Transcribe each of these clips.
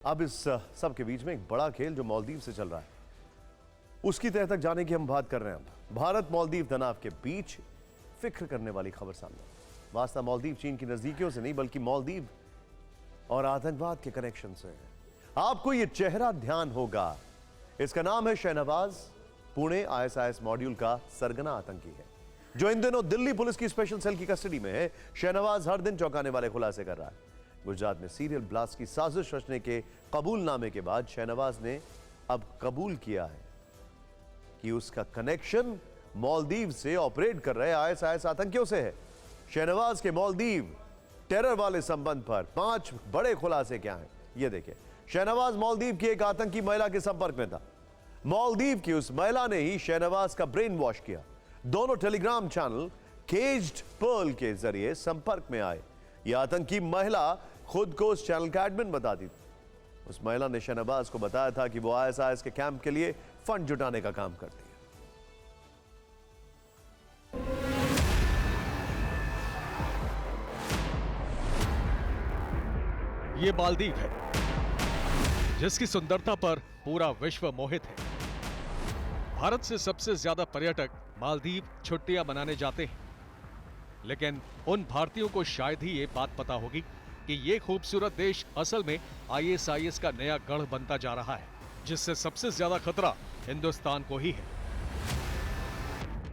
अब इस सब के बीच में एक बड़ा खेल जो मालदीव से चल रहा है उसकी तह तक जाने की हम बात कर रहे हैं। अब भारत मालदीव तनाव के बीच फिक्र करने वाली खबर सामने। वास्ता मालदीव चीन की नजदीकियों से नहीं बल्कि मालदीव और आतंकवाद के कनेक्शन से है। आपको यह चेहरा ध्यान होगा, इसका नाम है शहनवाज। पुणे ISIS मॉड्यूल का सरगना आतंकी है जो इन दिनों दिल्ली पुलिस की स्पेशल सेल की कस्टडी में है। शहनवाज हर दिन चौंकाने वाले खुलासे कर रहा है। गुजरात में सीरियल ब्लास्ट की साजिश रचने के कबूलनामे के बाद शहनवाज ने अब कबूल किया है कि उसका कनेक्शन मालदीव से ऑपरेट कर रहे ISIS आतंकियों से है। शहनवाज के मालदीव टेरर वाले संबंध पर 5 बड़े खुलासे क्या हैं, यह देखिए। शहनवाज मालदीव की एक आतंकी महिला के संपर्क में था। मालदीव की उस महिला ने ही शहनवाज का ब्रेन वॉश किया। दोनों टेलीग्राम चैनल केज्ड पर्ल के जरिए संपर्क में आए। यह आतंकी महिला खुद को उस चैनल का एडमिन बताती थी। उस महिला ने शहनवाज को बताया था कि वो ISIS के कैंप के लिए फंड जुटाने का काम करती है। ये मालदीव है जिसकी सुंदरता पर पूरा विश्व मोहित है। भारत से सबसे ज्यादा पर्यटक मालदीव छुट्टियां मनाने जाते हैं, लेकिन उन भारतीयों को शायद ही ये बात पता होगी कि ये खूबसूरत देश असल में ISIS का नया गढ़ बनता जा रहा है, जिससे सबसे ज्यादा खतरा हिंदुस्तान को ही है।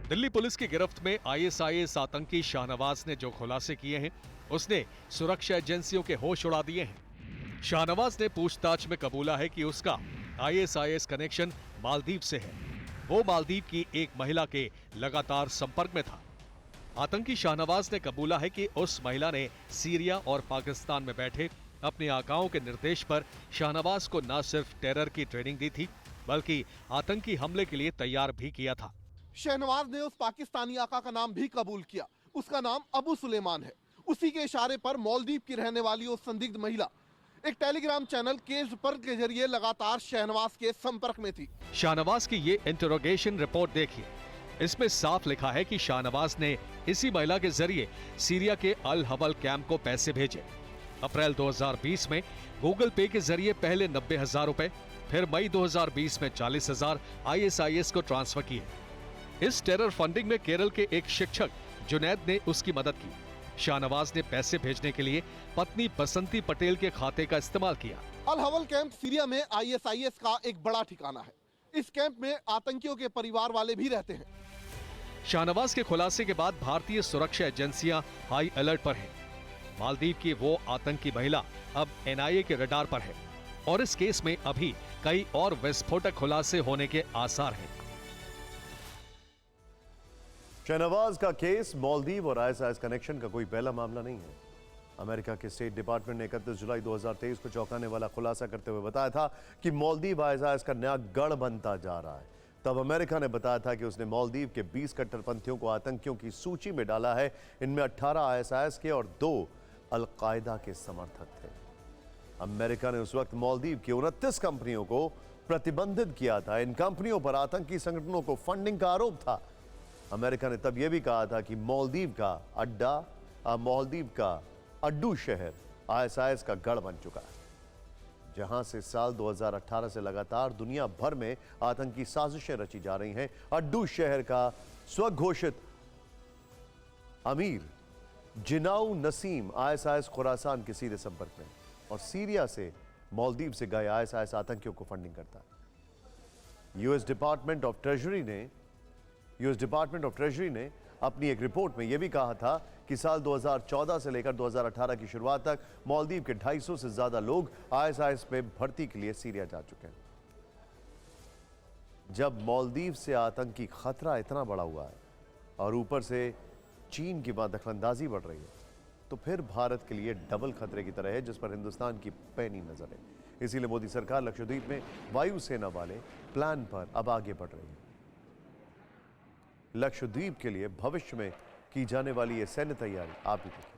दिल्ली पुलिस की गिरफ्त में ISIS आतंकी शाहनवाज ने जो खुलासे किए हैं, उसने सुरक्षा एजेंसियों के होश उड़ा दिए हैं। शाहनवाज ने पूछताछ में कबूला है कि उसका ISIS कनेक्शन मालदीव से है। वो मालदीव की एक महिला के लगातार संपर्क में था। आतंकी शाहनवाज ने कबूला है कि उस महिला ने सीरिया और पाकिस्तान में बैठे अपने आकाओं के निर्देश पर शाहनवाज को न सिर्फ टेरर की ट्रेनिंग दी थी, बल्कि आतंकी हमले के लिए तैयार भी किया था। शहनवाज ने उस पाकिस्तानी आका का नाम भी कबूल किया। उसका नाम अबू सुलेमान है। उसी के इशारे पर मालदीव की रहने वाली उस संदिग्ध महिला एक टेलीग्राम चैनल केज्ड पर्ल के जरिए लगातार शहनवाज के संपर्क में थी। शाहनवाज की ये इंटरोगेशन रिपोर्ट देखिए। इसमें साफ लिखा है कि शाहनवाज ने इसी महिला के जरिए सीरिया के अल हवल कैंप को पैसे भेजे। अप्रैल 2020 में गूगल पे के जरिए पहले 90,000 रुपए, फिर मई 2020 में 40,000 ISIS को ट्रांसफर किए। इस टेरर फंडिंग में केरल के एक शिक्षक जुनैद ने उसकी मदद की। शाहनवाज ने पैसे भेजने के लिए पत्नी बसंती पटेल के खाते का इस्तेमाल किया। अल हवल कैंप सीरिया में ISIS का एक बड़ा ठिकाना है। इस कैंप में आतंकियों के परिवार वाले भी रहते हैं। शाहनवाज के खुलासे के बाद भारतीय सुरक्षा एजेंसियां हाई अलर्ट पर हैं। मालदीव की वो आतंकी महिला अब NIA के रडार पर है और इस केस में अभी कई और विस्फोटक खुलासे होने के आसार हैं। शहनवाज का केस मालदीव और ISIS कनेक्शन का कोई पहला मामला नहीं है। अमेरिका के स्टेट डिपार्टमेंट ने 31 जुलाई 2023 को चौंकाने वाला खुलासा करते हुए बताया था कि मालदीव ISIS का नया गढ़ बनता जा रहा है। तब अमेरिका ने बताया था कि उसने मालदीव के 20 कट्टरपंथियों को आतंकियों की सूची में डाला है। इनमें 18 ISIS के और 2 अल-कायदा के समर्थक थे। अमेरिका ने उस वक्त मालदीव की 29 कंपनियों को प्रतिबंधित किया था। इन कंपनियों पर आतंकी संगठनों को फंडिंग का आरोप था। अमेरिका ने तब यह भी कहा था कि मालदीव का अड्डू शहर ISIS का गढ़ बन चुका है, जहां से साल 2018 से लगातार दुनिया भर में आतंकी साजिशें रची जा रही हैं। अड्डू शहर का स्वघोषित अमीर जिनाउ नसीम ISIS खुरासान के सीधे संपर्क में और सीरिया से मालदीव से गए ISIS आतंकियों को फंडिंग करता है। यूएस डिपार्टमेंट ऑफ ट्रेजरी ने अपनी एक रिपोर्ट में यह भी कहा था कि साल 2014 से लेकर 2018 की शुरुआत तक मालदीव के 250 से ज्यादा लोग ISIS में भर्ती के लिए सीरिया जा चुके हैं। जब मालदीव से आतंकी खतरा इतना बड़ा हुआ है और ऊपर से चीन की दखलंदाजी बढ़ रही है, तो फिर भारत के लिए डबल खतरे की तरह है, जिस पर हिंदुस्तान की पैनी नजर है। इसीलिए मोदी सरकार लक्षद्वीप में वायुसेना वाले प्लान पर अब आगे बढ़ रही है। लक्षद्वीप के लिए भविष्य में की जाने वाली यह सैन्य तैयारी आप भी देखिए।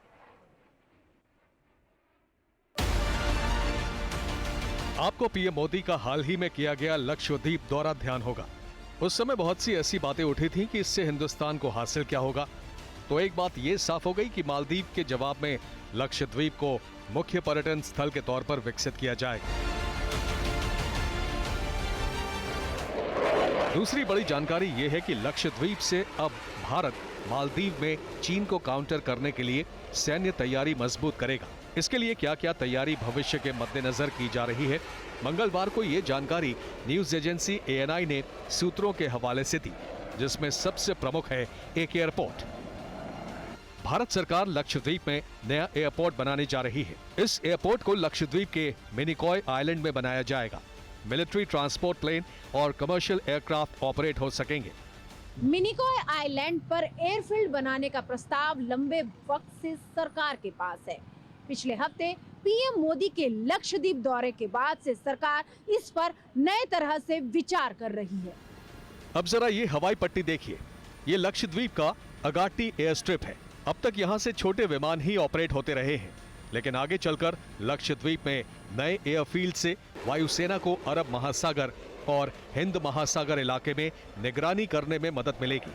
आपको PM मोदी का हाल ही में किया गया लक्षद्वीप दौरा ध्यान होगा। उस समय बहुत सी ऐसी बातें उठी थीं कि इससे हिंदुस्तान को हासिल क्या होगा। तो एक बात यह साफ हो गई कि मालदीव के जवाब में लक्षद्वीप को मुख्य पर्यटन स्थल के तौर पर विकसित किया जाएगा। दूसरी बड़ी जानकारी यह है कि लक्षद्वीप से अब भारत मालदीव में चीन को काउंटर करने के लिए सैन्य तैयारी मजबूत करेगा। इसके लिए क्या क्या तैयारी भविष्य के मद्देनजर की जा रही है, मंगलवार को ये जानकारी न्यूज एजेंसी ANI ने सूत्रों के हवाले से दी, जिसमें सबसे प्रमुख है एक एयरपोर्ट। भारत सरकार लक्षद्वीप में नया एयरपोर्ट बनाने जा रही है। इस एयरपोर्ट को लक्षद्वीप के मिनिकॉय आइलैंड में बनाया जाएगा। मिलिट्री ट्रांसपोर्ट प्लेन और कमर्शियल एयरक्राफ्ट ऑपरेट हो सकेंगे। मिनिकॉय आइलैंड पर एयरफील्ड बनाने का प्रस्ताव लंबे वक्त से सरकार के पास है। पिछले हफ्ते पीएम मोदी के लक्षद्वीप दौरे के बाद से सरकार इस पर नए तरह से विचार कर रही है। अब जरा ये हवाई पट्टी देखिए। ये लक्षद्वीप का अगाट्टी एयर स्ट्रिप है। अब तक यहाँ से छोटे विमान ही ऑपरेट होते रहे हैं, लेकिन आगे चलकर लक्षद्वीप में नए एयरफील्ड से वायुसेना को अरब महासागर और हिंद महासागर इलाके में निगरानी करने में मदद मिलेगी।